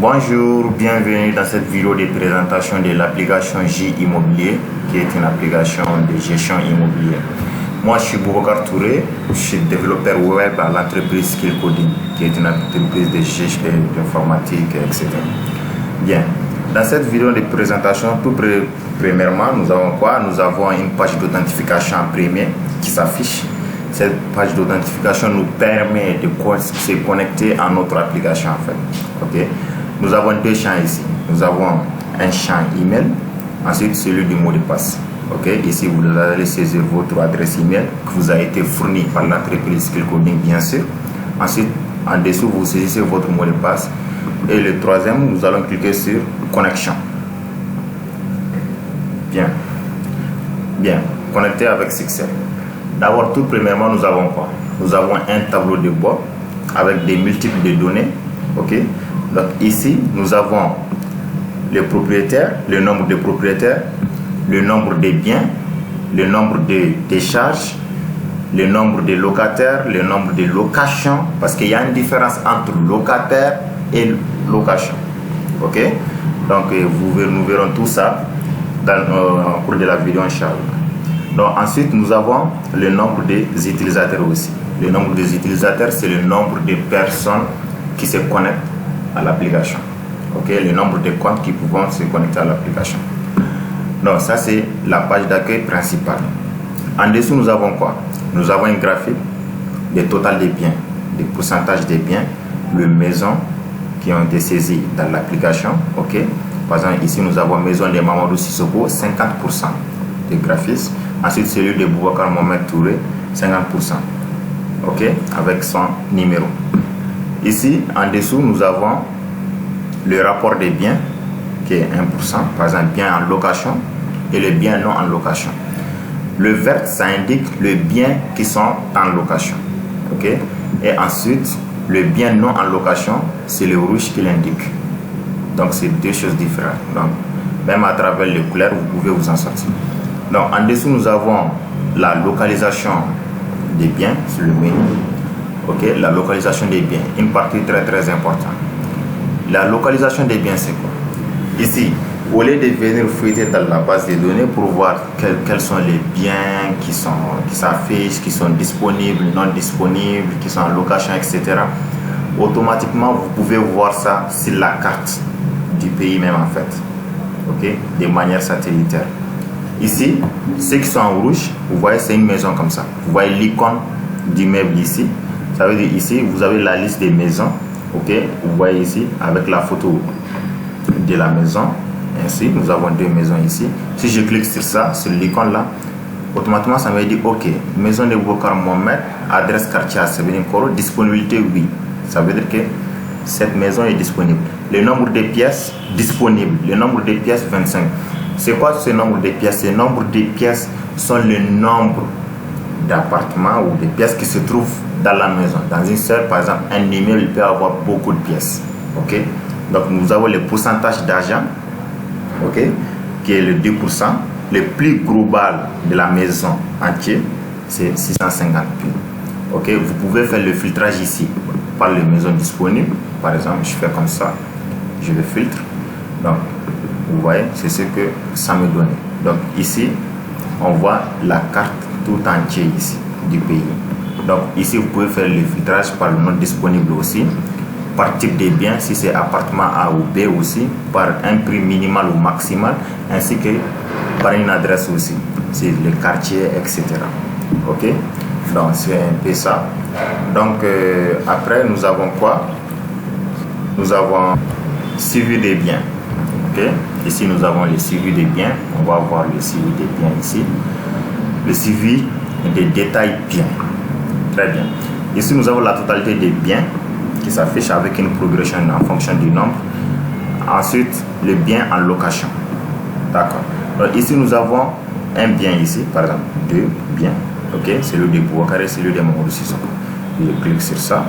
Bonjour, bienvenue dans cette vidéo de présentation de l'application J Immobilier, qui est une application de gestion immobilière. Moi, je suis Boubacar Touré, je suis développeur web à l'entreprise Skill Coding, qui est une entreprise de gestion d'informatique, etc. Bien, dans cette vidéo de présentation, tout premièrement, nous avons quoi? Nous avons une page d'authentification en premier qui s'affiche. Cette page d'authentification nous permet de se connecter à notre application en fait. Ok. Nous avons deux champs ici. Nous avons un champ email, ensuite celui du mot de passe. Ok. Ici vous allez saisir votre adresse email qui vous a été fournie par l'entreprise Skill Coding bien sûr. Ensuite en dessous vous saisissez votre mot de passe. Et le troisième, nous allons cliquer sur connexion. Bien, connecté avec succès. D'abord, tout premièrement, nous avons quoi? Nous avons un tableau de bord avec des multiples de données. Ok. Donc ici, nous avons les propriétaires, le nombre de propriétaires, le nombre de biens, le nombre de charges, le nombre de locataires, le nombre de locations, parce qu'il y a une différence entre locataire et location. Ok. Donc nous verrons tout ça au cours de la vidéo, Inch'Allah. Donc ensuite nous avons le nombre des utilisateurs aussi. Le nombre des utilisateurs, c'est le nombre de personnes qui se connectent à l'application. Ok, le nombre de comptes qui peuvent se connecter à l'application. Donc ça c'est la page d'accueil principale. En dessous nous avons quoi? Nous avons un graphique des total des biens, des pourcentages des biens, les maisons qui ont été saisies dans l'application. Ok. Par exemple ici nous avons maison de Mamadou Sissoko, 50% de graphisme. Ensuite, celui de Boubacar Mohamed Touré, 50%. Ok, avec son numéro. Ici, en dessous, nous avons le rapport des biens, qui est 1%, par exemple, biens en location, et les biens non en location. Le vert, ça indique les biens qui sont en location. Ok, et ensuite, le bien non en location, c'est le rouge qui l'indique. Donc, c'est deux choses différentes. Donc, même à travers les couleurs, vous pouvez vous en sortir. Donc, en dessous, nous avons la localisation des biens sur le menu. Ok, la localisation des biens, une partie très importante. La localisation des biens, c'est quoi? Ici, au lieu de venir fouiller dans la base de données pour voir quels sont les biens qui s'affichent, qui sont disponibles, non disponibles, qui sont en location, etc., automatiquement, vous pouvez voir ça sur la carte du pays même en fait. Ok, de manière satellitaire. Ici, ceux qui sont en rouge, vous voyez, c'est une maison comme ça. Vous voyez l'icône du meuble ici. Ça veut dire ici, vous avez la liste des maisons. Ok, vous voyez ici avec la photo de la maison. Ainsi, nous avons deux maisons ici. Si je clique sur ça, sur l'icône là, automatiquement ça me dit ok, maison de Boubacar Mohamed, adresse quartier à Sévigné Koro, disponibilité oui. Ça veut dire que cette maison est disponible. Le nombre de pièces disponibles, le nombre de pièces 25. C'est quoi ce nombre de pièces? Ce nombre de pièces sont le nombre d'appartements ou de pièces qui se trouvent dans la maison. Dans une seule, par exemple, un immeuble il peut avoir beaucoup de pièces. Ok. Donc nous avons le pourcentage d'argent, ok, qui est le 2%. Le plus global de la maison entière, c'est 650 000. Ok. Vous pouvez faire le filtrage ici par les maisons disponibles. Par exemple, je fais comme ça, je le filtre. Donc vous voyez, c'est ce que ça me donne. Donc ici, on voit la carte tout entière ici du pays. Donc ici, vous pouvez faire le filtrage par le nom disponible aussi, par type de biens, si c'est appartement A ou B aussi, par un prix minimal ou maximal, ainsi que par une adresse aussi, c'est le quartier, etc. Ok, donc c'est un peu ça. Donc après, nous avons quoi? Nous avons suivi des biens. Ok, ici nous avons le suivi des biens. On va voir le suivi des biens ici. Le suivi des détails biens. Très bien. Ici nous avons la totalité des biens qui s'affiche avec une progression en fonction du nombre. Ensuite, le bien en location. D'accord. Donc ici nous avons un bien ici, par exemple, deux biens. Ok, celui de Boubacar et celui de Mamadou Sissoko. Je clique sur ça.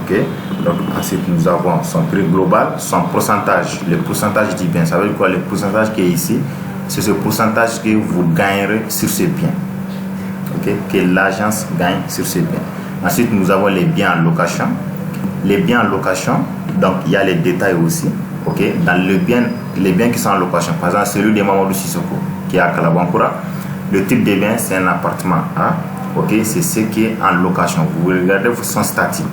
Ok. Donc ensuite nous avons son prix global, son pourcentage, le pourcentage du bien. Ça veut dire quoi? Le pourcentage qui est ici, c'est ce pourcentage que vous gagnerez sur ce bien. Ok, que l'agence gagne sur ce bien. Ensuite nous avons les biens en location. les biens en location, donc il y a les détails aussi. Ok, dans les biens qui sont en location, par exemple celui de Mamadou Sissoko qui est à Kalabankura, le type de bien c'est un appartement A. Ok, c'est ce qui est en location. Vous regardez son statut,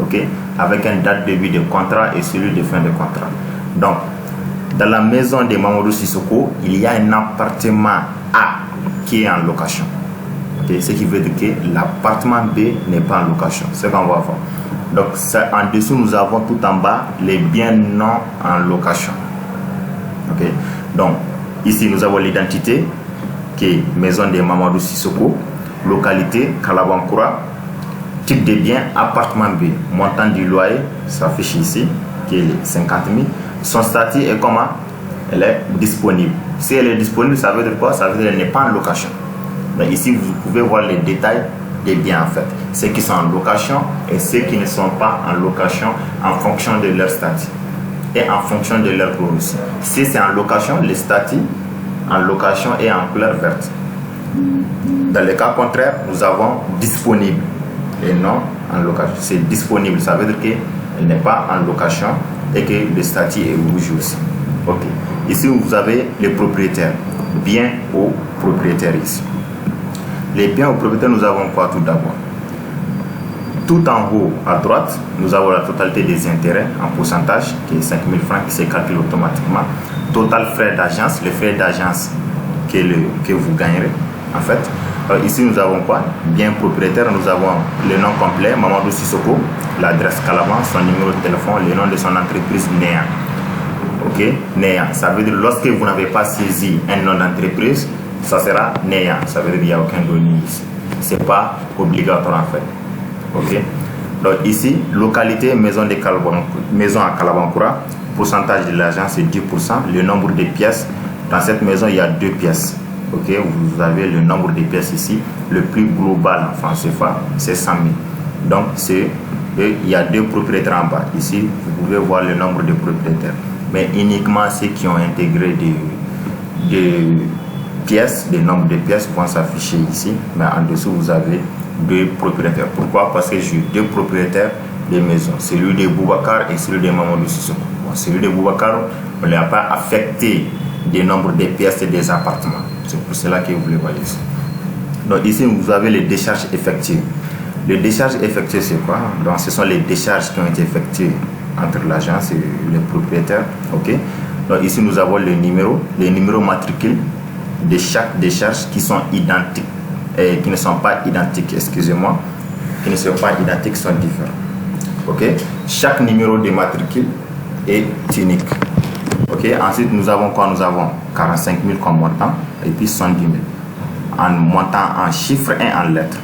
ok, avec une date de vie de contrat et celui de fin de contrat. Donc, dans la maison de Mamadou Sissoko, il y a un appartement A qui est en location. Okay, ce qui veut dire que l'appartement B n'est pas en location. C'est ce qu'on va voir. Donc, ça, en dessous, nous avons tout en bas les biens non en location. Ok, donc ici, nous avons l'identité qui est maison de Mamadou Sissoko. Localité Kalabankura, type de bien appartement B, montant du loyer s'affiche ici qui est 50 000. Son statut est comment? Elle est disponible. Si elle est disponible, ça veut dire quoi? Ça veut dire qu'elle n'est pas en location. Donc ici vous pouvez voir les détails des biens en fait, ceux qui sont en location et ceux qui ne sont pas en location en fonction de leur statut et en fonction de leur couleur aussi. Si c'est en location, le statut en location est en couleur verte. Dans le cas contraire, nous avons disponible et non en location. C'est disponible, ça veut dire qu'elle n'est pas en location et que le statut est rouge aussi. Ok. Ici, vous avez les propriétaires, biens aux propriétaires ici. Les biens aux propriétaires, nous avons quoi tout d'abord? Tout en haut à droite, nous avons la totalité des intérêts en pourcentage qui est 5 000 francs qui se calcule automatiquement. Total frais d'agence, le frais d'agence que vous gagnerez. En fait, ici nous avons quoi? Bien propriétaire, nous avons le nom complet, Mamadou Sissoko, l'adresse Kalaban, son numéro de téléphone, le nom de son entreprise NEA. Ok, NEA, ça veut dire lorsque vous n'avez pas saisi un nom d'entreprise, ça sera NEA, ça veut dire qu'il n'y a aucun donné ici. C'est pas obligatoire en fait. Ok, donc ici, localité maison à Kalabankura, pourcentage de l'argent c'est 10%, le nombre de pièces, dans cette maison il y a 2 pièces. Ok, vous avez le nombre de pièces ici. Le plus global en francs CFA, c'est 100 000. Donc, il y a 2 propriétaires en bas. Ici, vous pouvez voir le nombre de propriétaires. Mais uniquement ceux qui ont intégré des pièces, des nombres de pièces vont s'afficher ici. Mais en dessous, vous avez 2 propriétaires. Pourquoi? Parce que j'ai 2 propriétaires des maisons. Celui de Boubacar et celui de Mamadou Sissoko. Bon, celui de Boubacar, on ne l'a pas affecté des nombres de pièces et des appartements. C'est pour cela que vous le voyez ici. Donc ici, vous avez les décharges effectuées. Les décharges effectuées, c'est quoi? Donc ce sont les décharges qui ont été effectuées entre l'agence et le propriétaire. Ok. Donc ici, nous avons les numéros matricules de chaque décharge qui sont identiques et qui ne sont pas identiques, excusez-moi, qui ne sont pas identiques, sont différents. Ok. Chaque numéro de matricule est unique. Ok, ensuite nous avons quoi? Nous avons 45 000 comme montant et puis 70 000 en montant en chiffres et en lettres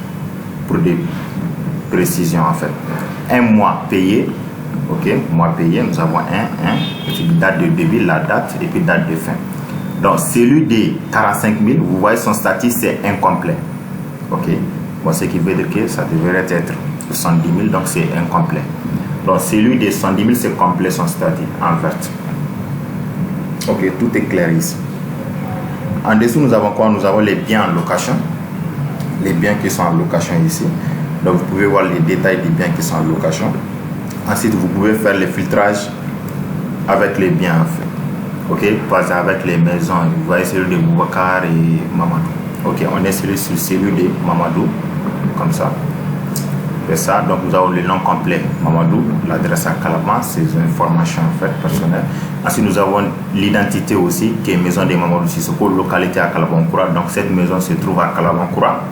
pour des précisions en fait. Un mois payé, ok, mois payé, nous avons et puis date de début, la date et puis date de fin. Donc celui de 45 000, vous voyez son statut c'est incomplet. Ok, bon, ce qui veut dire que ça devrait être 70 000, donc c'est incomplet. Donc celui de 110 000 c'est complet son statut en vert. Ok, tout est clair ici. En dessous, nous avons quoi? Nous avons les biens en location. Les biens qui sont en location ici. Donc, vous pouvez voir les détails des biens qui sont en location. Ensuite, vous pouvez faire le filtrage avec les biens en fait. Ok, par exemple avec les maisons. Vous voyez celui de Boubacar et Mamadou. Ok, on est sur celui de Mamadou. Comme ça. Et ça, donc nous avons le nom complet Mamadou, l'adresse à Kalaban, ces informations en fait personnelles. Ensuite nous avons l'identité aussi qui est maison de Mamadou Sissoko, localité à Kalabankura. Donc cette maison se trouve à Kalabankura.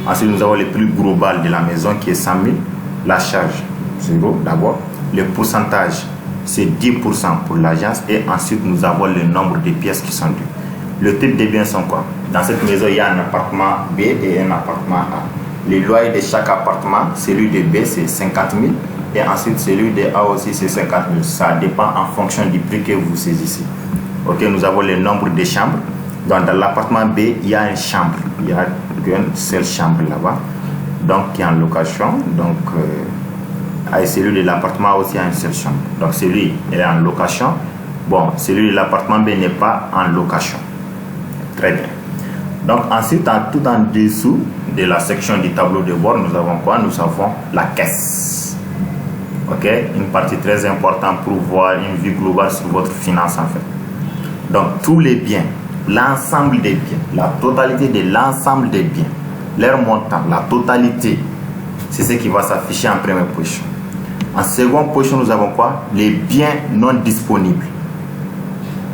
Ensuite nous avons le prix global de la maison qui est 100 000, la charge 0 d'abord, le pourcentage c'est 10% pour l'agence et ensuite nous avons le nombre de pièces qui sont dues. Le type de biens sont quoi? Dans cette maison il y a un appartement B et un appartement A. Les loyers de chaque appartement, celui de B c'est 50 000 et ensuite celui de A aussi c'est 50 000. Ça dépend en fonction du prix que vous saisissez. Ok, nous avons le nombre de chambres. Donc dans l'appartement B, il y a une chambre. Il y a une seule chambre là-bas. Donc qui est en location. Donc celui de l'appartement aussi a une seule chambre. Donc celui est en location. Bon, celui de l'appartement B n'est pas en location. Très bien. Donc ensuite, tout en dessous de la section du tableau de bord, nous avons quoi? Nous avons la caisse. Ok, une partie très importante pour voir une vue globale sur votre finance en fait. Donc tous les biens, l'ensemble des biens, la totalité de l'ensemble des biens, leur montant, la totalité, c'est ce qui va s'afficher en première position. En seconde position, nous avons quoi? Les biens non disponibles.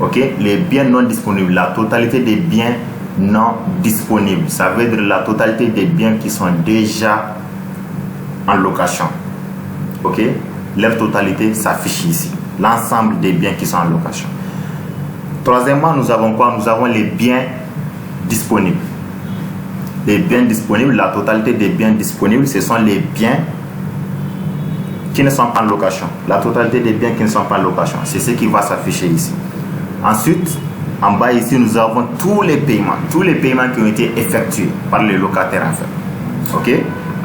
Ok, les biens non disponibles, la totalité des biens non disponibles, ça veut dire la totalité des biens qui sont déjà en location. Ok, leur totalité s'affiche ici, l'ensemble des biens qui sont en location. Troisièmement, nous avons quoi? Nous avons les biens disponibles. Les biens disponibles, la totalité des biens disponibles, ce sont les biens qui ne sont pas en location. La totalité des biens qui ne sont pas en location, c'est ce qui va s'afficher ici. Ensuite, en bas ici, nous avons tous les paiements qui ont été effectués par les locataires en fait. Ok,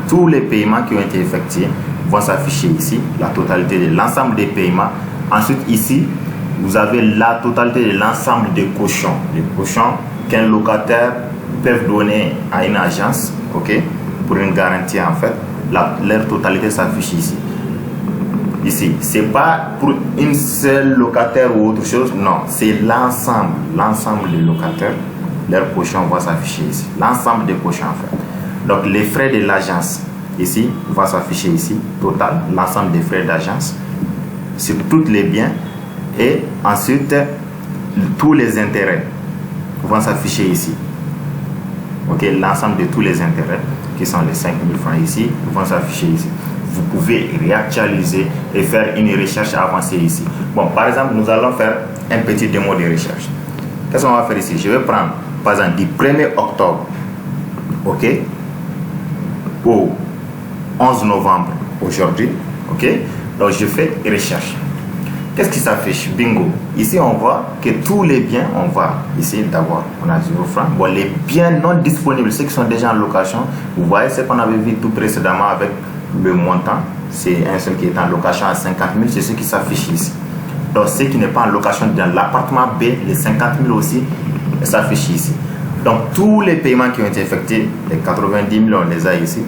tous les paiements qui ont été effectués vont s'afficher ici, la totalité de l'ensemble des paiements. Ensuite ici, vous avez la totalité de l'ensemble des cautions. Les cautions qu'un locataire peut donner à une agence, ok, pour une garantie en fait. Leur totalité s'affiche ici. Ici, c'est pas pour une seule locataire ou autre chose, non, c'est l'ensemble des locataires, leur caution va s'afficher ici, l'ensemble des cautions en fait. Donc les frais de l'agence ici va s'afficher ici, total, l'ensemble des frais d'agence sur tous les biens, et ensuite tous les intérêts vont s'afficher ici. Ok, l'ensemble de tous les intérêts qui sont les 5 000 francs ici vont s'afficher ici. Vous pouvez réactualiser et faire une recherche avancée ici. Bon, par exemple, nous allons faire un petit démo de recherche. Qu'est-ce qu'on va faire ici? Je vais prendre, par exemple, du 1er octobre, ok, au 11 novembre, aujourd'hui, ok. Donc, je fais recherche. Qu'est-ce qui s'affiche? Bingo. Ici, on voit que tous les biens, on va ici d'abord, on a 0 francs. Bon, les biens non disponibles, ceux qui sont déjà en location, vous voyez ce qu'on avait vu tout précédemment avec le montant. C'est un seul qui est en location à 50 000, c'est ce qui s'affiche ici. Donc, ce qui n'est pas en location dans l'appartement B, les 50 000 aussi s'affichent ici. Donc, tous les paiements qui ont été effectués, les 90 000, on les a ici.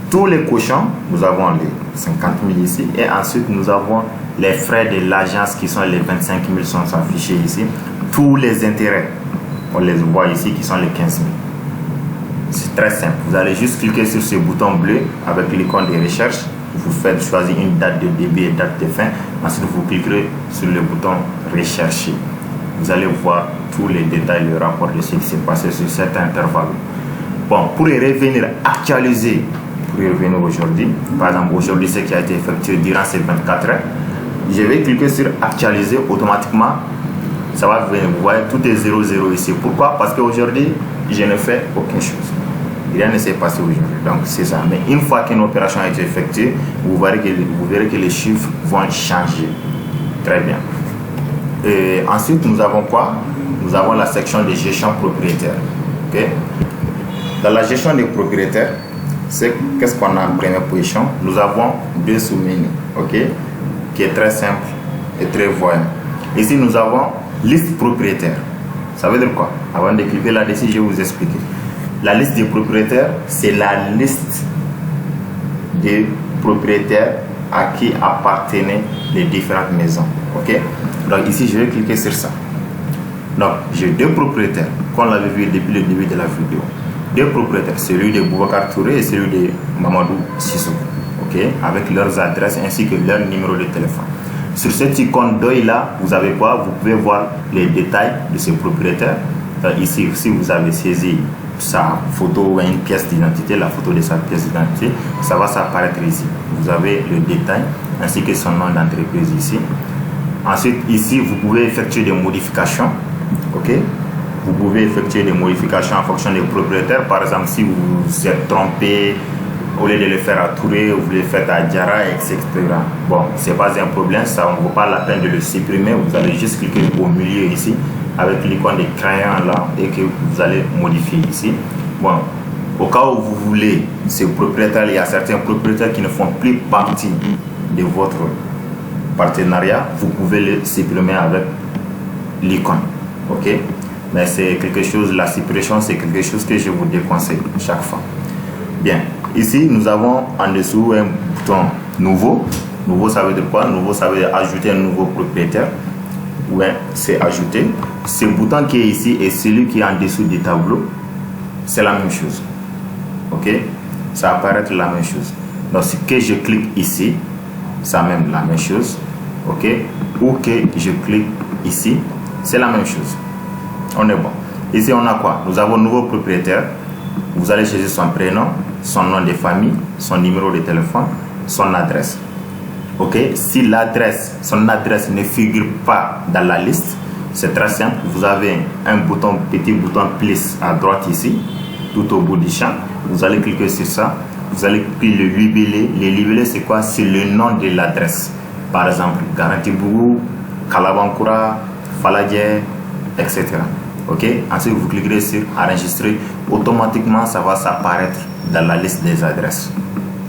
Tous les cochons, nous avons les 50 000 ici. Et ensuite, nous avons les frais de l'agence qui sont les 25 000 sont affichés ici. Tous les intérêts, on les voit ici qui sont les 15 000. C'est très simple. Vous allez juste cliquer sur ce bouton bleu avec l'icône de recherche. Vous faites choisir une date de début et date de fin. Ensuite, vous cliquerez sur le bouton rechercher. Vous allez voir tous les détails, le rapport de ce qui s'est passé sur cet intervalle. Bon, pour y revenir actualiser, pour y revenir aujourd'hui, par exemple aujourd'hui ce qui a été effectué durant ces 24 heures, je vais cliquer sur actualiser automatiquement. Ça va venir, vous voyez, tout est 00 ici. Pourquoi? Parce qu'aujourd'hui, je ne fais aucune chose. Rien ne s'est passé aujourd'hui. Donc, c'est ça. Mais une fois qu'une opération a été effectuée, vous verrez que les chiffres vont changer. Très bien. Et ensuite, nous avons quoi? Nous avons la section de gestion propriétaire. Okay? Dans la gestion des propriétaires, qu'est-ce qu'on a en première position? Nous avons deux sous-menus, ok, qui est très simple et très voyant. Ici, nous avons liste propriétaire. Ça veut dire quoi? Avant de cliquer là-dessus, je vais vous expliquer. La liste des propriétaires, c'est la liste des propriétaires à qui appartenaient les différentes maisons. Ok? Donc ici, je vais cliquer sur ça. Donc, j'ai deux propriétaires, comme on l'avait vu depuis le début de la vidéo. Deux propriétaires, celui de Boubacar Touré et celui de Mamadou Sissou. Ok? Avec leurs adresses ainsi que leur numéro de téléphone. Sur cette icône d'œil là, vous avez quoi? Vous pouvez voir les détails de ces propriétaires. Donc, ici, si vous avez saisi sa photo ou une pièce d'identité, la photo de sa pièce d'identité, ça va s'apparaître ici. Vous avez le détail ainsi que son nom d'entreprise ici. Ensuite, ici, vous pouvez effectuer des modifications. Ok? Vous pouvez effectuer des modifications en fonction des propriétaires. Par exemple, si vous vous êtes trompé, au lieu de le faire à Touré, vous le faites à Diarra, etc. Bon, c'est pas un problème, ça ne vaut pas la peine de le supprimer. Vous allez juste cliquer au milieu ici, avec l'icône des crayons là, et que vous allez modifier ici. Bon, au cas où vous voulez, ces propriétaires, il y a certains propriétaires qui ne font plus partie de votre partenariat, vous pouvez le supprimer avec l'icône. Ok? Mais c'est quelque chose, la suppression, c'est quelque chose que je vous déconseille chaque fois. Bien, ici nous avons en dessous un bouton nouveau. Nouveau, ça veut dire quoi? Nouveau, ça veut dire ajouter un nouveau propriétaire. Ouais, c'est ajouter. Ce bouton qui est ici et celui qui est en dessous du tableau, c'est la même chose. Ok, ça va apparaître la même chose. Donc, si que je clique ici, ça même la même chose. Ok, ou que je clique ici, c'est la même chose. On est bon. Ici, on a quoi? Nous avons un nouveau propriétaire. Vous allez choisir son prénom, son nom de famille, son numéro de téléphone, son adresse. Ok, si son adresse ne figure pas dans la liste, c'est très simple. Vous avez un bouton, petit bouton plus à droite ici, tout au bout du champ. Vous allez cliquer sur ça. Vous allez cliquer le libellé. Le libellé, c'est quoi? C'est le nom de l'adresse. Par exemple, Garantibougou, Kalabankura, Faladje, etc. Ok, ensuite vous cliquerez sur enregistrer. Automatiquement, ça va s'apparaître dans la liste des adresses.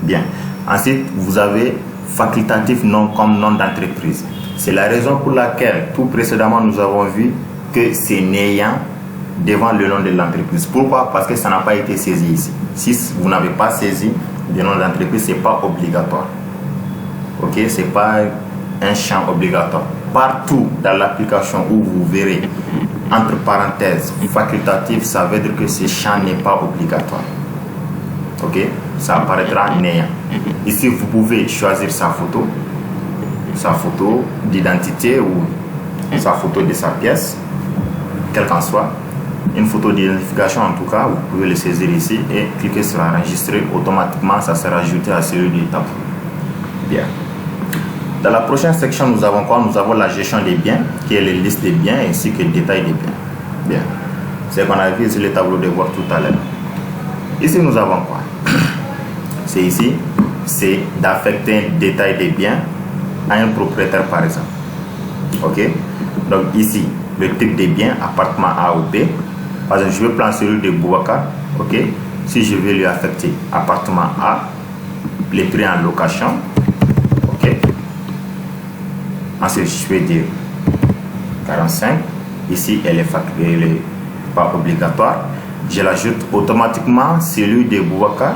Bien. Ensuite, vous avez facultatif nom comme nom d'entreprise. C'est la raison pour laquelle tout précédemment nous avons vu que c'est néant devant le nom de l'entreprise. Pourquoi? Parce que ça n'a pas été saisi ici. Si vous n'avez pas saisi le nom d'entreprise, c'est pas obligatoire. Ok, c'est pas un champ obligatoire. Partout dans l'application où vous verrez entre parenthèses facultatif, ça veut dire que ce champ n'est pas obligatoire. Ok, ça apparaîtra néant. Ici, vous pouvez choisir sa photo d'identité ou sa photo de sa pièce, quelle qu'en soit. Une photo d'identification en tout cas, vous pouvez le saisir ici et cliquer sur enregistrer. Automatiquement, ça sera ajouté à celui du tableau. Bien. Dans la prochaine section, nous avons quoi? Nous avons la gestion des biens, qui est la liste des biens ainsi que le détail des biens. Bien. C'est ce qu'on a vu sur le tableau de bord tout à l'heure. Ici, nous avons quoi? C'est ici, c'est d'affecter un détail des biens à un propriétaire par exemple. Ok, donc ici le type des biens, appartement A ou B. Par exemple, je vais prendre celui de Boubacar. Ok, si je vais lui affecter appartement A, les prix en location. Ok, ensuite je vais dire 45. Ici elle est pas obligatoire. Je l'ajoute automatiquement celui de Boubacar.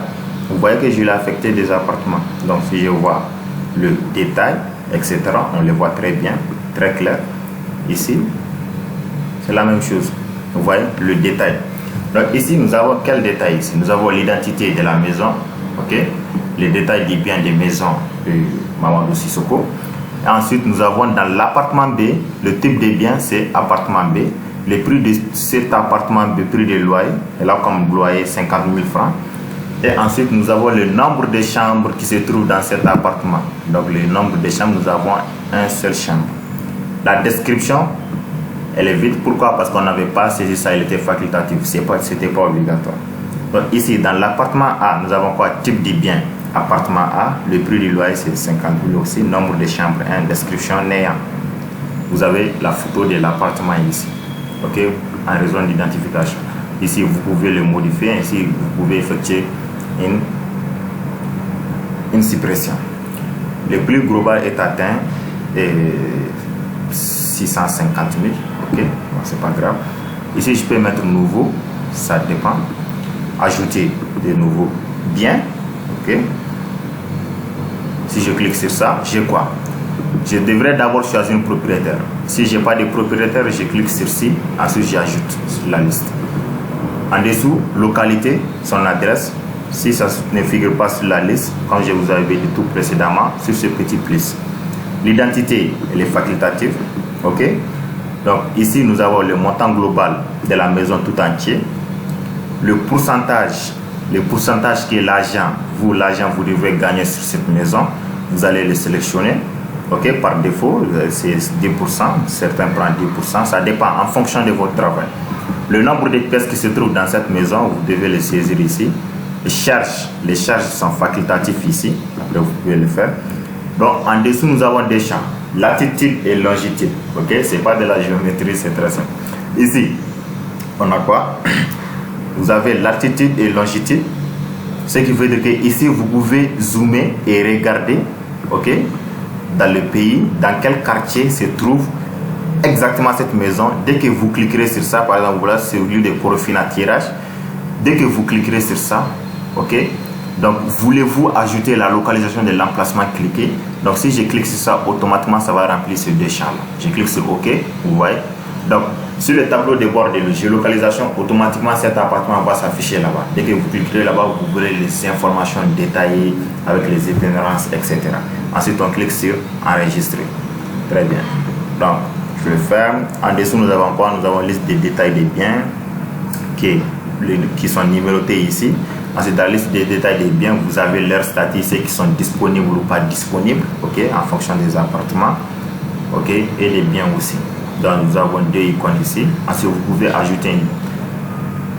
Vous voyez que je l'ai affecté des appartements. Donc si je vois le détail, etc., on le voit très bien, très clair. Ici, c'est la même chose. Vous voyez le détail. Donc ici, nous avons quel détail ici? Nous avons l'identité de la maison, ok, les détails des biens des maisons de Mamadou Sissoko. Et ensuite, nous avons dans l'appartement B, le type des biens, c'est appartement B. Le prix de cet appartement B, prix de loyer, et là comme loyer 50 000 francs. Et ensuite, nous avons le nombre de chambres qui se trouvent dans cet appartement. Donc, le nombre de chambres, nous avons un seul chambre. La description, elle est vide. Pourquoi? Parce qu'on n'avait pas saisi ça, elle était facultative. C'était pas obligatoire. Donc, ici, dans l'appartement A, nous avons quoi? Type de bien. Appartement A, le prix du loyer, c'est 50 000 aussi. Nombre de chambres 1, description néant. Vous avez la photo de l'appartement ici. Ok? En raison d'identification. Ici, vous pouvez le modifier. Ainsi, vous pouvez effectuer une suppression. Le plus global est atteint et 650 000. Ok, bon, c'est pas grave. Ici, je peux mettre nouveau, ça dépend. Ajouter de nouveaux biens. Ok, si je clique sur ça, j'ai quoi? Je devrais d'abord choisir un propriétaire. Si j'ai pas de propriétaire, je clique sur ci. Ensuite, j'ajoute sur la liste. En dessous, localité, son adresse. Si ça ne figure pas sur la liste, comme je vous avais dit tout précédemment, sur ce petit plus. L'identité, elle est facultative. Ok. Donc ici, nous avons le montant global de la maison tout entier. Le pourcentage qui est l'argent, vous devez gagner sur cette maison. Vous allez le sélectionner. Ok. Par défaut, c'est 10%. Certains prennent 10%. Ça dépend en fonction de votre travail. Le nombre de pièces qui se trouvent dans cette maison, vous devez le saisir ici. Les charges sont facultatives ici. Après, vous pouvez le faire. Donc, en dessous, nous avons des champs. Latitude et longitude. Ok, c'est pas de la géométrie, c'est très simple. Ici, on a quoi? Vous avez latitude et longitude. Ce qui veut dire que ici, vous pouvez zoomer et regarder, ok, dans le pays, dans quel quartier se trouve exactement cette maison. Dès que vous cliquerez sur ça, par exemple, voilà, c'est au lieu de profil à tirage. Dès que vous cliquerez sur ça, ok, Donc, voulez-vous ajouter la localisation de l'emplacement cliqué? Donc, si je clique sur ça, automatiquement, ça va remplir ces deux champs. Je clique sur OK, vous voyez. Donc, sur le tableau de bord de géolocalisation, automatiquement, cet appartement va s'afficher là-bas. Dès que vous cliquez là-bas, vous verrez les informations détaillées avec les itinérances, etc. Ensuite, on clique sur Enregistrer. Très bien. Donc, je ferme. En dessous, nous avons quoi? Nous avons une liste des détails des biens qui sont numérotés ici. Ensuite, dans la liste des détails des biens, vous avez leurs statistiques qui sont disponibles ou pas disponibles, ok, en fonction des appartements, ok, et les biens aussi. Donc, nous avons deux icônes ici. Ensuite, vous pouvez ajouter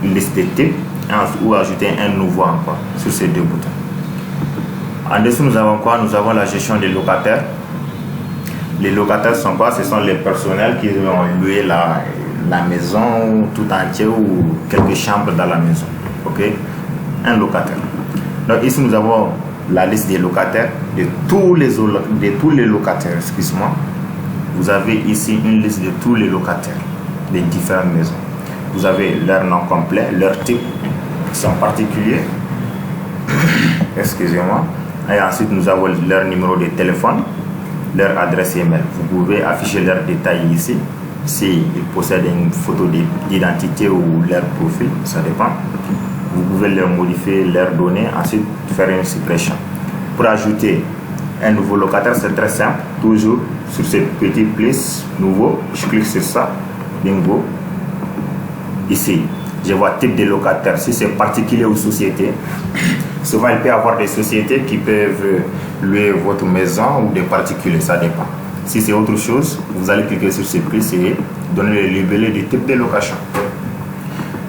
une liste de types ou ajouter un nouveau encore sur ces deux boutons. En dessous, nous avons quoi? Nous avons la gestion des locataires. Les locataires sont quoi? Ce sont les personnels qui ont loué la maison tout entière ou quelques chambres dans la maison, ok. Un locataire. Donc ici nous avons la liste des locataires, de tous les locataires, excuse-moi. Vous avez ici une liste de tous les locataires des différentes maisons. Vous avez leur nom complet, leur type qui sont particuliers. Excusez-moi. Et ensuite nous avons leur numéro de téléphone, leur adresse email. Vous pouvez afficher leurs détails ici. S'ils possèdent une photo d'identité ou leur profil, ça dépend. Vous pouvez leur modifier leurs données, ensuite faire une suppression. Pour ajouter un nouveau locataire, c'est très simple. Toujours sur ce petit plus nouveau, je clique sur ça, bingo. Ici, je vois type de locataire. Si c'est particulier ou société, souvent il peut y avoir des sociétés qui peuvent louer votre maison ou des particuliers, ça dépend. Si c'est autre chose, vous allez cliquer sur ce plus et donner le libellé du type de location.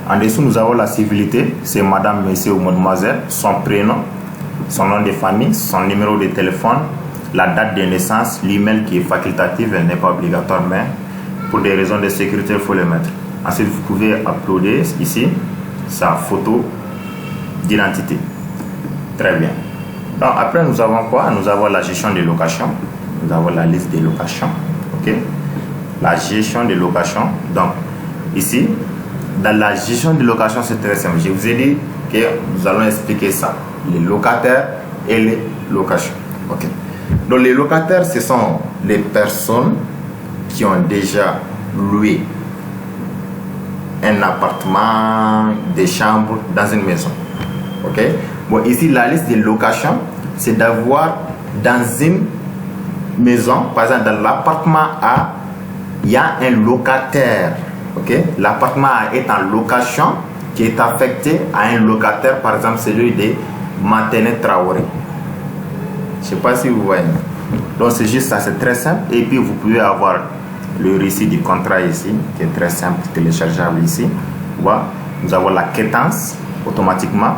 En dessous, nous avons la civilité, c'est madame, monsieur ou mademoiselle, son prénom, son nom de famille, son numéro de téléphone, la date de naissance, l'email qui est facultatif, elle n'est pas obligatoire, mais pour des raisons de sécurité, il faut le mettre. Ensuite, vous pouvez uploader ici sa photo d'identité. Très bien. Donc, après, nous avons quoi? Nous avons la gestion des locations. Nous avons la liste des locations. Ok? La gestion des locations. Donc, ici, dans la gestion des locations, c'est très simple. Je vous ai dit que nous allons expliquer ça. Les locataires et les locations. Ok. Donc, les locataires, ce sont les personnes qui ont déjà loué un appartement, des chambres dans une maison. Ok. Bon, ici, la liste des locations, c'est d'avoir dans une maison, par exemple, dans l'appartement A, il y a un locataire. Okay? L'appartement est en location qui est affecté à un locataire, par exemple celui de Matene Traoré. Je ne sais pas si vous voyez. Donc c'est juste ça, c'est très simple. Et puis vous pouvez avoir le récit du contrat ici, qui est très simple, téléchargeable ici. Voilà. Nous avons la quittance automatiquement.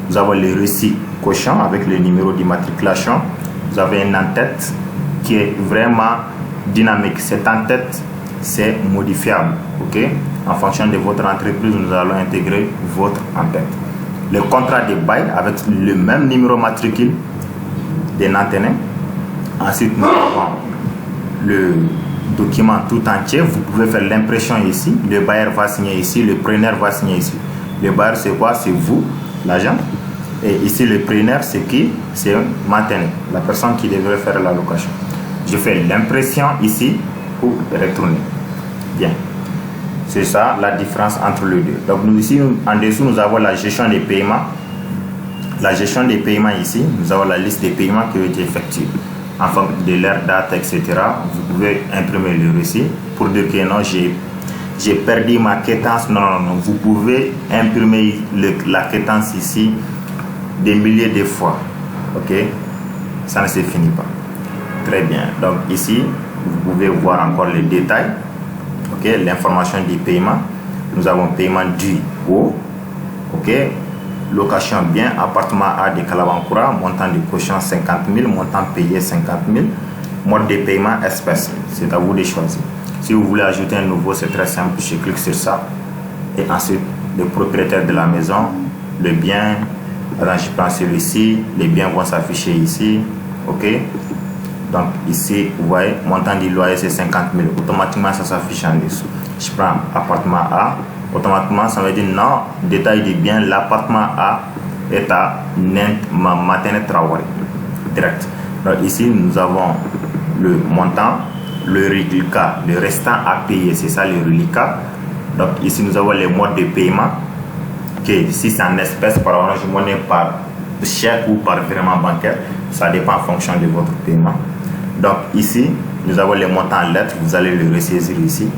Nous avons le récit cochon avec le numéro d'immatriculation. Vous avez une en-tête qui est vraiment dynamique. Cette en-tête, c'est modifiable, ok? En fonction de votre entreprise, nous allons intégrer votre en-tête. Le contrat de bail avec le même numéro matricule des Nantenais. Ensuite, nous avons le document tout entier. Vous pouvez faire l'impression ici. Le bailleur va signer ici, le preneur va signer ici. Le bailleur, c'est quoi? C'est vous, l'agent. Et ici, le preneur, c'est qui? C'est Nantenais, la personne qui devrait faire la location. Je fais l'impression ici pour retourner. Bien. C'est ça la différence entre les deux. Donc nous ici, en dessous, nous avons la gestion des paiements. La gestion des paiements ici, nous avons la liste des paiements qui ont été effectués. En fonction de leur date, etc. Vous pouvez imprimer le récit pour dire que non, j'ai perdu ma quittance. Non, non, non. Vous pouvez imprimer la quittance ici des milliers de fois. Ok? Ça ne se finit pas. Très bien. Donc ici, vous pouvez voir encore les détails. Ok, l'information du paiement. Nous avons paiement dû au. Ok, location bien, appartement A de Kalabankura, montant de caution 50 000, montant payé 50 000, mode de paiement espèce. C'est à vous de choisir. Si vous voulez ajouter un nouveau, c'est très simple. Je clique sur ça et ensuite le propriétaire de la maison, le bien. Alors, je prends celui-ci, les biens vont s'afficher ici. Ok. Donc ici, vous voyez, montant du loyer c'est 50 000. Automatiquement, ça s'affiche en dessous. Je prends appartement A. Automatiquement, ça veut dire non, détail du bien, l'appartement A est à Matene Traoré. Direct. Donc ici, nous avons le montant, le reliquat, le restant à payer, c'est ça le reliquat. Donc ici, nous avons les modes de paiement. Okay. Si c'est en espèces, par Orange Money, par chèque ou par virement bancaire, ça dépend en fonction de votre paiement. Donc ici, nous avons les montants en lettres, vous allez le ressaisir ici.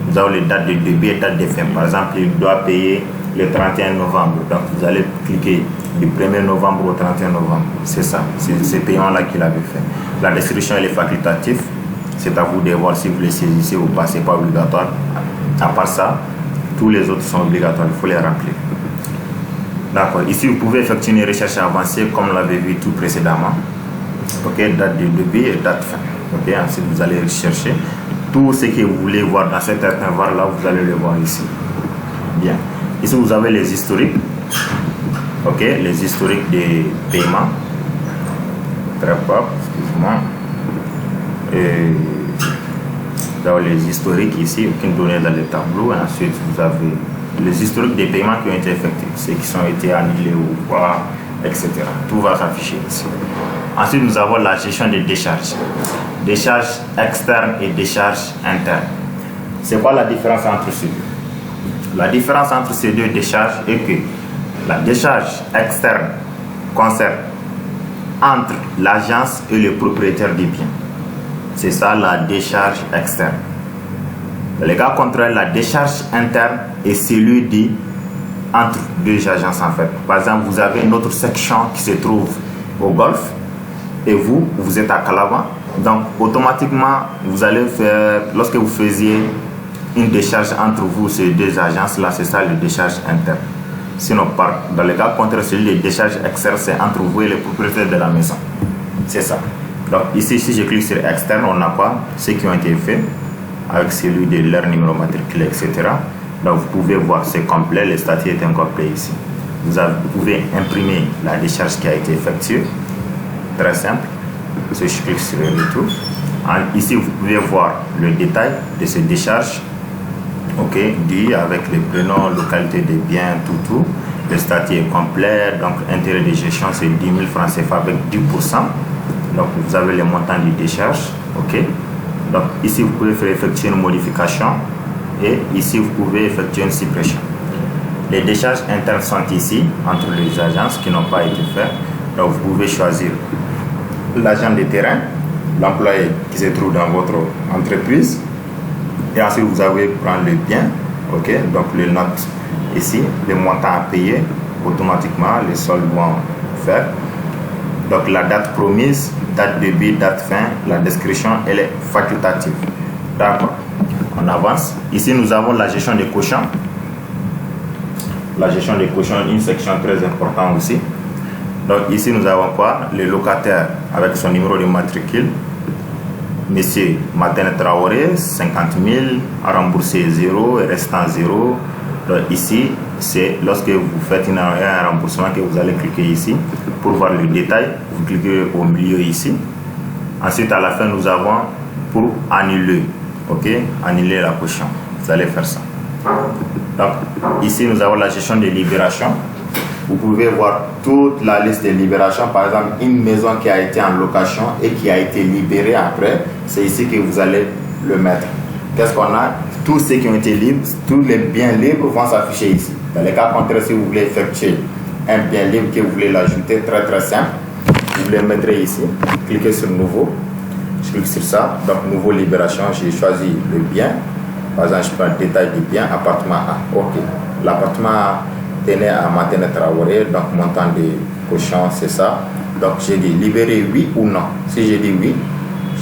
Nous avons les dates de début et dates de fin. Par exemple, il doit payer le 31 novembre. Donc vous allez cliquer du 1er novembre au 31 novembre. C'est ça, c'est ce paiement-là qu'il avait fait. La description, elle est facultative. C'est à vous de voir si vous les saisissez ou pas, c'est pas obligatoire. À part ça, tous les autres sont obligatoires, il faut les remplir. D'accord, ici vous pouvez effectuer une recherche avancée comme on l'avait vu tout précédemment. Ok, date de début et date fin. Ok, ensuite vous allez rechercher tout ce que vous voulez voir dans cet intervalle là, vous allez le voir ici. Bien, ici vous avez les historiques. Ok, les historiques des paiements. Très propre, excuse-moi. Et vous avez les historiques ici, aucune donnée dans le tableau. Et ensuite vous avez les historiques des paiements qui ont été effectués, ceux qui ont été annulés ou pas, etc. Tout va s'afficher ici. Ensuite, nous avons la gestion des décharges. Décharges externes et décharges internes. C'est quoi la différence entre ces deux? La différence entre ces deux décharges est que la décharge externe concerne entre l'agence et le propriétaire des biens. C'est ça la décharge externe. Dans les cas contraires, la décharge interne est celui dit entre deux agences en fait. Par exemple, vous avez une autre section qui se trouve au Golfe et vous êtes à Calaban. Donc, automatiquement, vous allez faire, lorsque vous faisiez une décharge entre vous, ces deux agences-là, c'est ça, les décharges internes. Sinon, dans le cas contraire, celui des décharges externes, c'est entre vous et le propriétaire de la maison. C'est ça. Donc, ici, si je clique sur externe, on n'a pas ceux qui ont été faits avec celui de leur numéro matriculé, etc. Donc, vous pouvez voir, c'est complet, le statut est incomplet ici. Vous pouvez imprimer la décharge qui a été effectuée. Très simple. Si je clique sur le retour. Ici, vous pouvez voir le détail de ces décharges. Ok, dit avec les prénoms, localité des biens, tout. Le statut est complet. Donc, intérêt de gestion, c'est 10 000 francs CFA avec 10%. Donc, vous avez les montants de décharge. Ok. Donc, ici, vous pouvez faire effectuer une modification. Et ici, vous pouvez effectuer une suppression. Les décharges internes sont ici, entre les agences qui n'ont pas été faites. Donc, vous pouvez choisir l'agent de terrain, l'employé qui se trouve dans votre entreprise. Et ensuite, vous allez prendre le bien. Ok, donc les notes ici, les montants à payer, automatiquement, les soldes vont faire. Donc, la date promise, date de début, date fin, la description, elle est facultative. D'accord. On avance. Ici, nous avons la gestion des cochons. La gestion des cochons, une section très importante aussi. Donc, ici, nous avons quoi? Le locataire avec son numéro de matricule. Monsieur Matene Traoré, 50 000, à rembourser 0, restant 0. Donc, ici, c'est lorsque vous faites un remboursement que vous allez cliquer ici. Pour voir le détail, vous cliquez au milieu ici. Ensuite, à la fin, nous avons pour annuler. Ok, annuler la caution. Vous allez faire ça. Donc, ici, nous avons la gestion des libérations. Vous pouvez voir toute la liste des libérations. Par exemple, une maison qui a été en location et qui a été libérée après, c'est ici que vous allez le mettre. Qu'est-ce qu'on a? Tous ceux qui ont été libres, tous les biens libres vont s'afficher ici. Dans les cas contraires, si vous voulez effectuer un bien libre que vous voulez l'ajouter, très simple, vous le mettrez ici. Cliquez sur nouveau. Je clique sur ça. Donc, nouveau libération, j'ai choisi le bien. Par exemple, je prends le détail du bien, appartement A. Ok. L'appartement tenait à Matene Traoré, donc montant de cochon, c'est ça. Donc, j'ai dit libérer oui ou non. Si j'ai dit oui,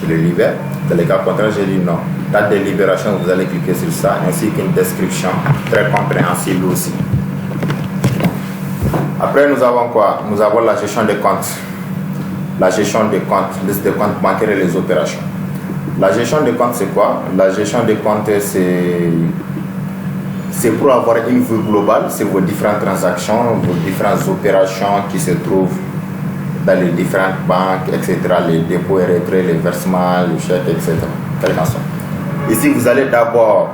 je le libère. Dans les cas contraires, j'ai dit non. Date de libération, vous allez cliquer sur ça, ainsi qu'une description très compréhensible aussi. Après, nous avons quoi? Nous avons la gestion des comptes. La gestion des comptes, liste des comptes bancaires et les opérations. La gestion des comptes, c'est quoi? La gestion des comptes, c'est pour avoir une vue globale sur vos différentes transactions, vos différentes opérations qui se trouvent dans les différentes banques, etc. Les dépôts et retraits, les versements, les chèques, etc. Quelle façon. Ici, vous allez d'abord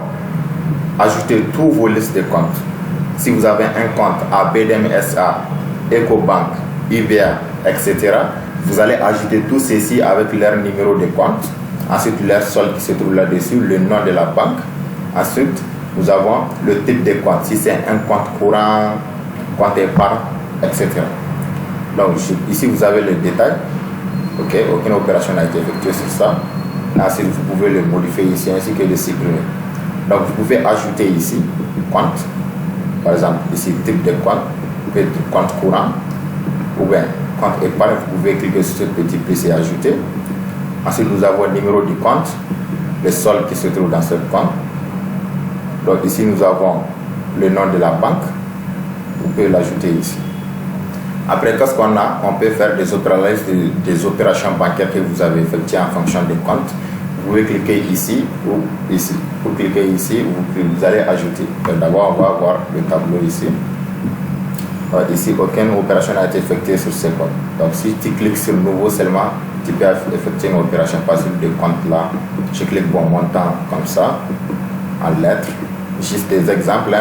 ajouter tous vos listes de comptes. Si vous avez un compte à BDM SA Ecobank, UBA, etc. Vous allez ajouter tout ceci avec leur numéro de compte. Ensuite, leur solde qui se trouve là-dessus, le nom de la banque. Ensuite, nous avons le type de compte. Si c'est un compte courant, compte épargne, etc. Donc, ici, vous avez le détail. Ok, aucune opération n'a été effectuée sur ça. Ensuite, vous pouvez le modifier ici ainsi que le supprimer. Donc, vous pouvez ajouter ici compte. Par exemple, ici, type de compte, compte courant ou bien compte épargne. Vous pouvez cliquer sur ce petit plus et ajouter. Ensuite, nous avons le numéro du compte, le solde qui se trouve dans ce compte. Donc, ici, nous avons le nom de la banque. Vous pouvez l'ajouter ici. Après, qu'est-ce qu'on a? On peut faire des opérations bancaires que vous avez effectuées en fonction des comptes. Vous pouvez cliquer ici ou ici. Vous cliquez ici, vous allez ajouter. D'abord, on va voir le tableau ici. Ici, aucune opération n'a été effectuée sur ces comptes. Donc, si tu cliques sur nouveau seulement, tu peux effectuer une opération passive de compte là. Je clique bon montant comme ça, en lettres. Juste des exemples.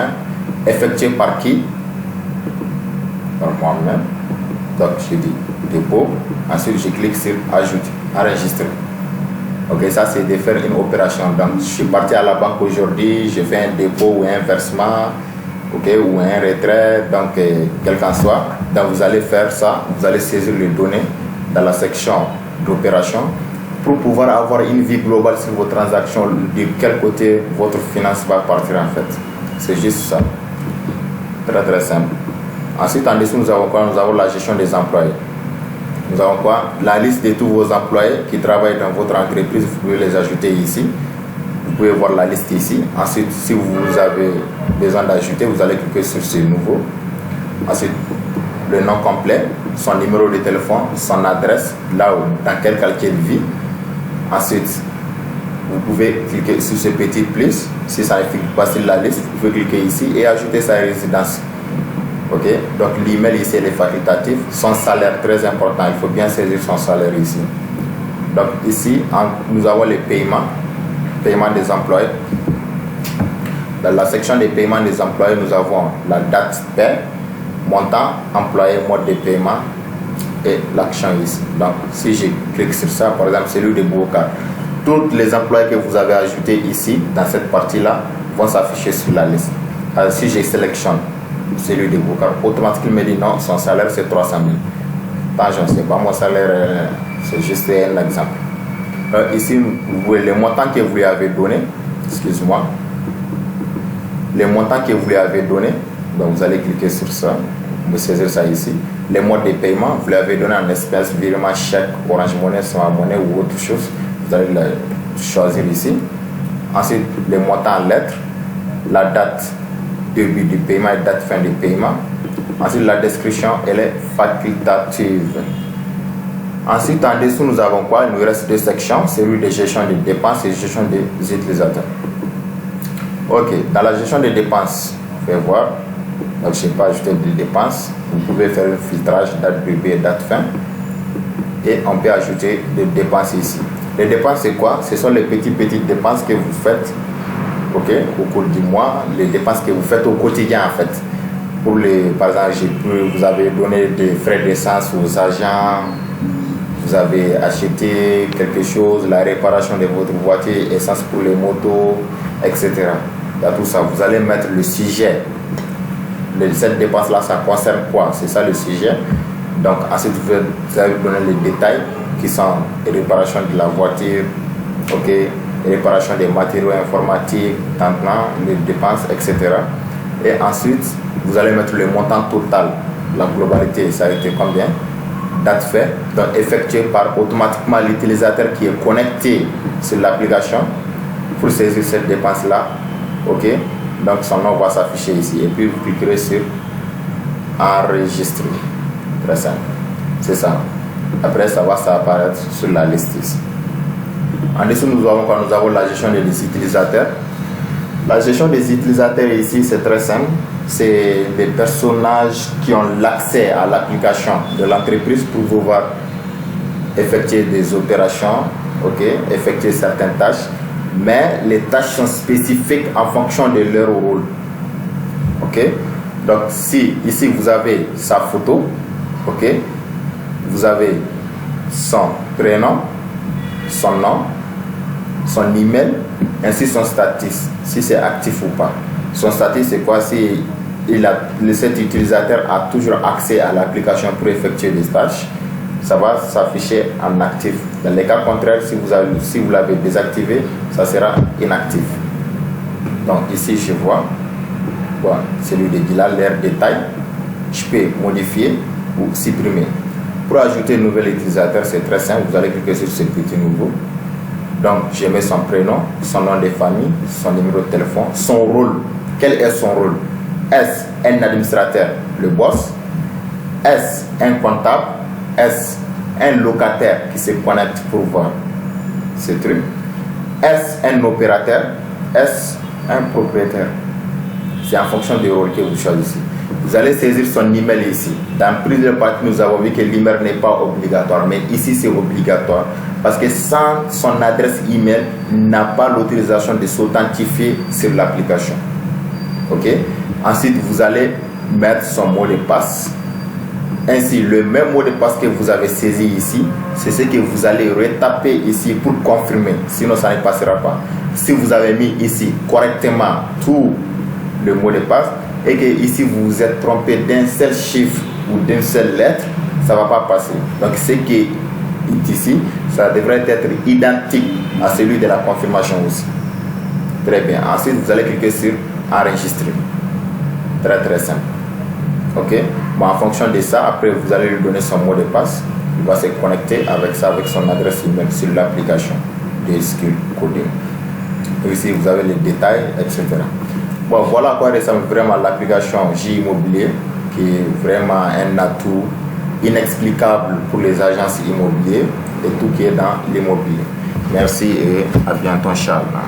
Effectué par qui? Par moi-même. Donc, je dis dépôt. Ensuite, je clique sur ajouter, enregistrer. Ok, ça c'est de faire une opération. Donc, je suis parti à la banque aujourd'hui, je fais un dépôt ou un versement, ok, ou un retrait, donc quel qu'en soit. Donc, vous allez faire ça, vous allez saisir les données dans la section d'opération pour pouvoir avoir une vue globale sur vos transactions, de quel côté votre finance va partir en fait. C'est juste ça. Très très simple. Ensuite, en dessous, nous avons quoi? Nous avons la gestion des employés. Nous avons quoi? La liste de tous vos employés qui travaillent dans votre entreprise, vous pouvez les ajouter ici. Vous pouvez voir la liste ici. Ensuite, si vous avez besoin d'ajouter, vous allez cliquer sur ce nouveau. Ensuite, le nom complet, son numéro de téléphone, son adresse, là où, dans quel quartier il vit. Ensuite, vous pouvez cliquer sur ce petit plus. Si ça ne fait pas sur la liste, vous pouvez cliquer ici et ajouter sa résidence. Ok, donc l'email ici elle est facultatif. Son salaire très important, il faut bien saisir son salaire ici. Donc ici nous avons les paiements des employés. Dans la section des paiements des employés, nous avons la date paie, montant, employé, mode de paiement et l'action ici. Donc si je clique sur ça, par exemple celui de Boubacar, tous les employés que vous avez ajoutés ici dans cette partie là vont s'afficher sur la liste. Alors, si je sélectionne celui de Boubacar, automatiquement il me dit non, son salaire c'est 300 000. Attention, c'est pas mon salaire, c'est juste un exemple. Ici, vous voyez les montants que vous lui avez donné, excuse-moi, les montants que vous lui avez donné, donc vous allez cliquer sur ça, vous saisir ça ici. Les modes de paiement, vous lui avez donné en espèces, virement, chèque, Orange Money, Smart Money ou autre chose, vous allez choisir ici. Ensuite, les montants en lettres, la date début du paiement et date fin du paiement. Ensuite, la description, elle est facultative. Ensuite, en dessous, nous avons quoi? Il nous reste deux sections, celui de gestion des dépenses et gestion des utilisateurs. Ok, dans la gestion des dépenses, vous pouvez voir, donc je n'ai pas ajouté de dépenses. Vous pouvez faire un filtrage, date début et date fin. Et on peut ajouter des dépenses ici. Les dépenses, c'est quoi? Ce sont les petites dépenses que vous faites, ok, au cours du mois, les dépenses que vous faites au quotidien en fait. Pour les, par exemple, vous avez donné des frais d'essence aux agents, vous avez acheté quelque chose, la réparation de votre voiture, essence pour les motos, etc. Il y a tout ça. Vous allez mettre le sujet. Cette dépense-là, ça concerne quoi? C'est ça le sujet. Donc, ensuite, vous allez donner les détails qui sont réparation de la voiture, ok, réparation des matériaux informatiques, maintenant, les dépenses, etc. Et ensuite, vous allez mettre le montant total, la globalité, ça a été combien? Date fait, donc effectué par automatiquement l'utilisateur qui est connecté sur l'application pour saisir cette dépense-là. Ok, donc son nom va s'afficher ici et puis vous cliquerez sur enregistrer. Très simple, c'est ça. Après, ça va apparaître sur la liste ici. En dessous, nous avons quoi? Nous avons la gestion des utilisateurs. La gestion des utilisateurs ici, c'est très simple. C'est les personnages qui ont l'accès à l'application de l'entreprise pour pouvoir effectuer des opérations, ok, effectuer certaines tâches, mais les tâches sont spécifiques en fonction de leur rôle. Ok, Donc si ici vous avez sa photo, ok, vous avez son prénom, son nom, son email, ainsi son statut, si c'est actif ou pas. Son statut c'est quoi? Si cet utilisateur a toujours accès à l'application pour effectuer des tâches, ça va s'afficher en actif. Dans les cas contraires, si vous l'avez désactivé, ça sera inactif. Donc ici je vois celui de Bilal, l'air détail. Je peux modifier ou supprimer. Pour ajouter un nouvel utilisateur, c'est très simple. Vous allez cliquer sur ce petit nouveau. Donc je mets son prénom, son nom de famille, son numéro de téléphone, son rôle. Quel est son rôle? Est-ce un administrateur, le boss? Est-ce un comptable? Est-ce un locataire qui se connecte pour voir ce truc? Est-ce un opérateur? Est-ce un propriétaire? C'est en fonction du rôle que vous choisissez. Vous allez saisir son email ici. Dans plusieurs parties, nous avons vu que l'email n'est pas obligatoire, mais ici c'est obligatoire parce que sans son adresse email, il n'a pas l'autorisation de s'authentifier sur l'application. Ok? Ensuite, vous allez mettre son mot de passe. Ainsi, le même mot de passe que vous avez saisi ici, c'est ce que vous allez retaper ici pour confirmer. Sinon, ça ne passera pas. Si vous avez mis ici correctement tout le mot de passe et que ici vous vous êtes trompé d'un seul chiffre ou d'une seule lettre, ça ne va pas passer. Donc, ce qui est ici, ça devrait être identique à celui de la confirmation aussi. Très bien. Ensuite, vous allez cliquer sur enregistrer. Très très simple. Ok, bon, en fonction de ça, après vous allez lui donner son mot de passe. Il va se connecter avec ça, avec son adresse email sur l'application de Skill Coding. Et ici vous avez les détails, etc. Bon, voilà à quoi ressemble vraiment l'application J-Immobilier, qui est vraiment un atout inexplicable pour les agences immobilières et tout qui est dans l'immobilier. Merci et à bientôt, Inch'Allah.